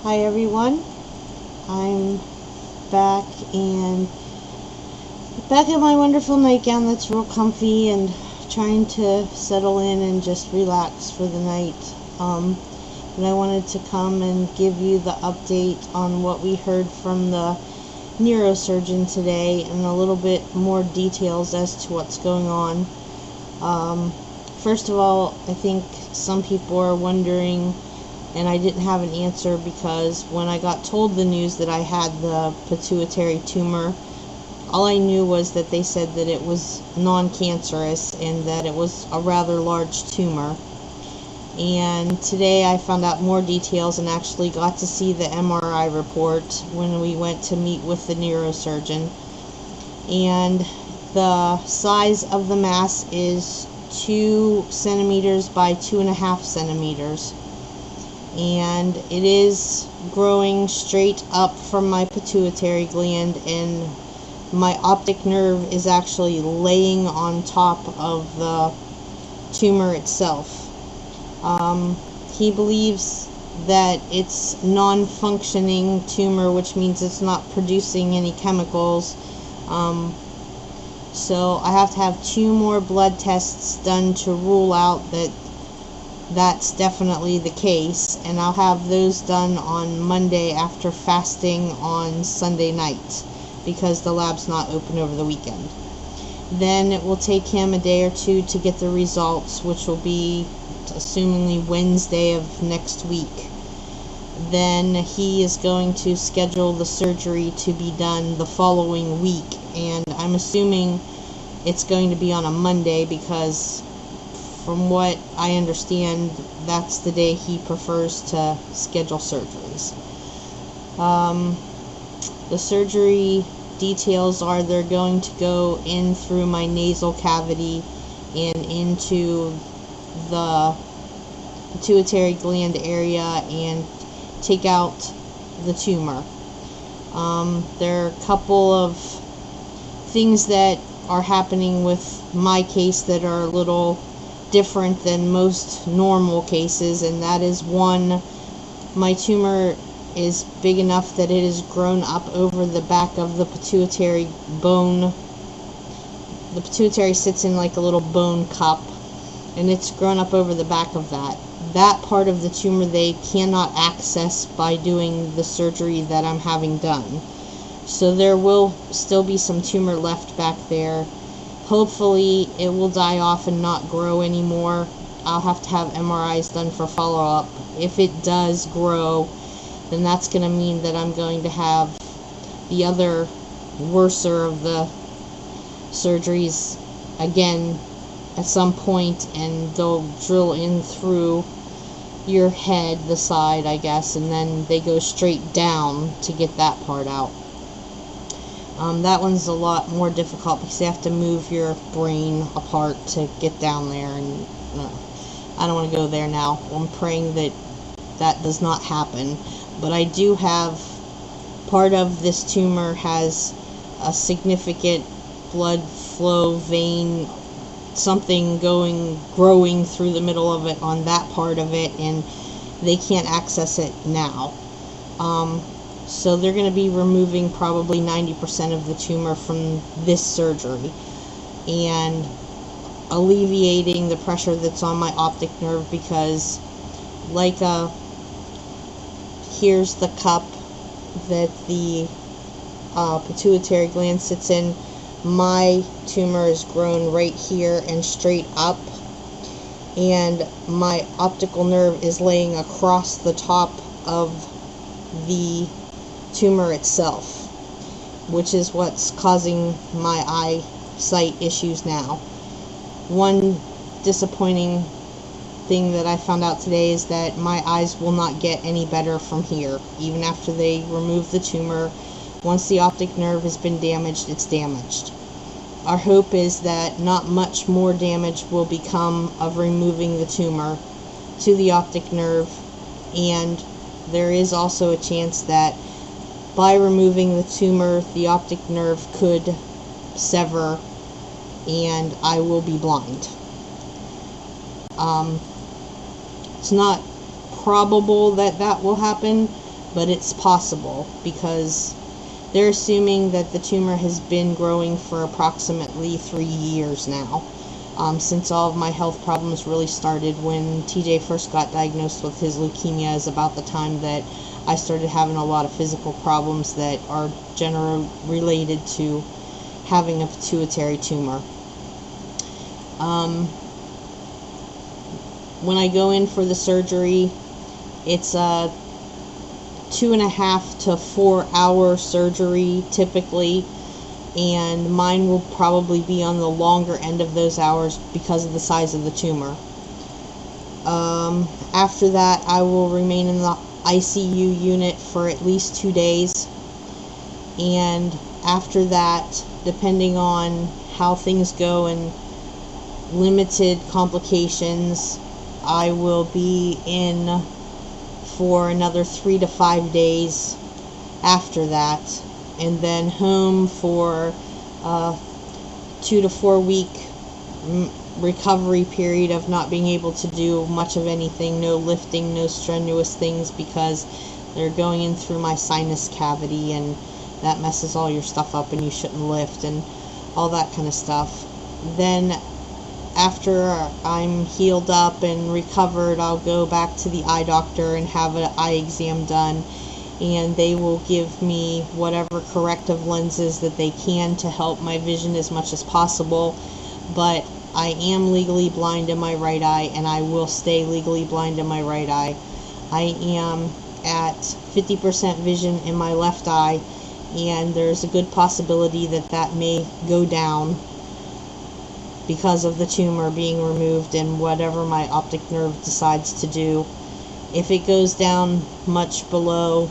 Hi everyone, I'm back and back in my wonderful nightgown that's real comfy and trying to settle in and just relax for the night. And I wanted to come and give you the update on what we heard from the neurosurgeon today and a little bit more details as to what's going on. First of all, I think some people are wondering, and I didn't have an answer because when I got told the news that I had the pituitary tumor, all I knew was that they said that it was non-cancerous and that it was a rather large tumor. And today I found out more details and actually got to see the MRI report when we went to meet with the neurosurgeon. And the size of the mass is 2 centimeters by 2.5 centimeters. And it is growing straight up from my pituitary gland, and my optic nerve is actually laying on top of the tumor itself. He believes that it's non-functioning tumor, which means it's not producing any chemicals. So I have to have 2 more blood tests done to rule out that that's definitely the case, and I'll have those done on Monday after fasting on Sunday night because the lab's not open over the weekend. Then it will take him a day or 2 to get the results, which will be assumingly Wednesday of next week. Then he is going to schedule the surgery to be done the following week, and I'm assuming it's going to be on a Monday because from what I understand, that's the day he prefers to schedule surgeries. The surgery details are they're going to go in through my nasal cavity and into the pituitary gland area and take out the tumor. There are a couple of things that are happening with my case that are a little different than most normal cases, and that is, one, my tumor is big enough that it has grown up over the back of the pituitary bone. The pituitary sits in like a little bone cup, and it's grown up over the back of that. That part of the tumor they cannot access by doing the surgery that I'm having done. So there will still be some tumor left back there. Hopefully it will die off and not grow anymore. I'll have to have MRIs done for follow-up. If it does grow, then that's going to mean that I'm going to have the other worser of the surgeries again at some point, and they'll drill in through your head, the side, I guess, and then they go straight down to get that part out. That one's a lot more difficult because you have to move your brain apart to get down there, and I don't want to go there now. I'm praying that that does not happen. But I do have, part of this tumor has a significant blood flow vein, something growing through the middle of it on that part of it, and they can't access it now. So they're going to be removing probably 90% of the tumor from this surgery and alleviating the pressure that's on my optic nerve, because here's the cup that the pituitary gland sits in. My tumor is grown right here and straight up, and my optical nerve is laying across the top of the tumor itself, which is what's causing my eyesight issues now. One disappointing thing that I found out today is that my eyes will not get any better from here, even after they remove the tumor. Once the optic nerve has been damaged, it's damaged. Our hope is that not much more damage will become of removing the tumor to the optic nerve, and there is also a chance that by removing the tumor, the optic nerve could sever and I will be blind. It's not probable that that will happen, but it's possible because they're assuming that the tumor has been growing for approximately 3 years now, since all of my health problems really started when TJ first got diagnosed with his leukemia. Is about the time that I started having a lot of physical problems that are generally related to having a pituitary tumor. When I go in for the surgery, it's a 2.5 to 4 hour surgery typically, and mine will probably be on the longer end of those hours because of the size of the tumor. After that, I will remain in the ICU unit for at least 2 days, and after that, depending on how things go and limited complications, I will be in for another 3 to 5 days after that, and then home for a 2 to 4 week recovery period of not being able to do much of anything, no lifting, no strenuous things, because they're going in through my sinus cavity, and that messes all your stuff up, and you shouldn't lift and all that kind of stuff. Then after I'm healed up and recovered, I'll go back to the eye doctor and have an eye exam done, and they will give me whatever corrective lenses that they can to help my vision as much as possible. But I am legally blind in my right eye, and I will stay legally blind in my right eye. I am at 50% vision in my left eye, and there's a good possibility that that may go down because of the tumor being removed and whatever my optic nerve decides to do. If it goes down much below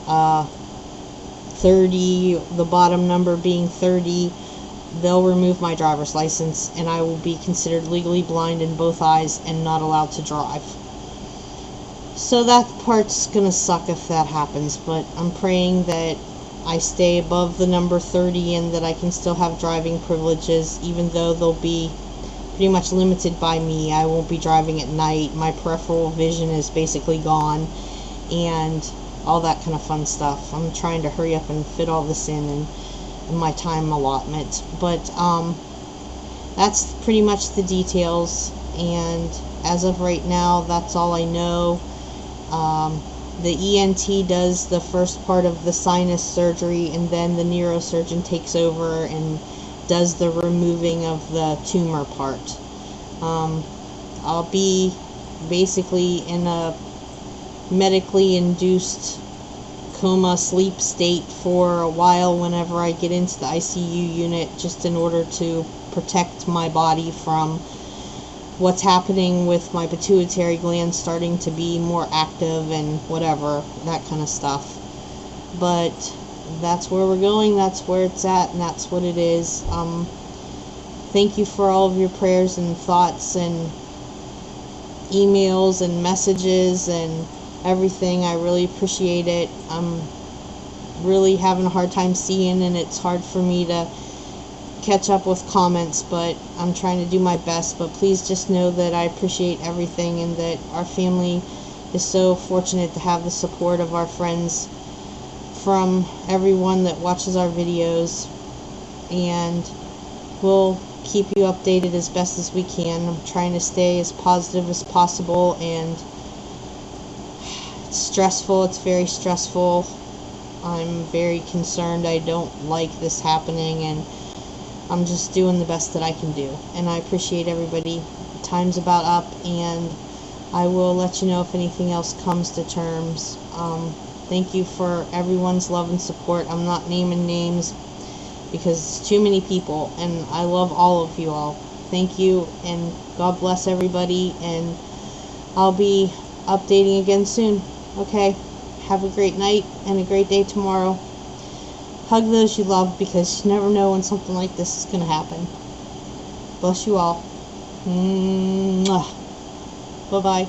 30, the bottom number being 30, they'll remove my driver's license, and I will be considered legally blind in both eyes and not allowed to drive. So that part's gonna suck if that happens, but I'm praying that I stay above the number 30 and that I can still have driving privileges, even though they'll be pretty much limited by me. I won't be driving at night. My peripheral vision is basically gone, and all that kind of fun stuff. I'm trying to hurry up and fit all this in my time allotment. But that's pretty much the details, and as of right now, that's all I know. The ENT does the first part of the sinus surgery, and then the neurosurgeon takes over and does the removing of the tumor part. I'll be basically in a medically induced coma sleep state for a while whenever I get into the ICU unit, just in order to protect my body from what's happening with my pituitary gland starting to be more active and whatever, that kind of stuff. But that's where we're going, that's where it's at, and that's what it is. Thank you for all of your prayers and thoughts and emails and messages and everything. I really appreciate it. I'm really having a hard time seeing, and it's hard for me to catch up with comments, but I'm trying to do my best. But please just know that I appreciate everything, and that our family is so fortunate to have the support of our friends, from everyone that watches our videos, and we'll keep you updated as best as we can. I'm trying to stay as positive as possible, and it's stressful. It's very stressful. I'm very concerned. I don't like this happening, and I'm just doing the best that I can do. And I appreciate everybody. Time's about up, and I will let you know if anything else comes to terms. Thank you for everyone's love and support. I'm not naming names because it's too many people, and I love all of you all. Thank you, and God bless everybody, and I'll be updating again soon. Okay, have a great night and a great day tomorrow. Hug those you love, because you never know when something like this is going to happen. Bless you all. Bye-bye.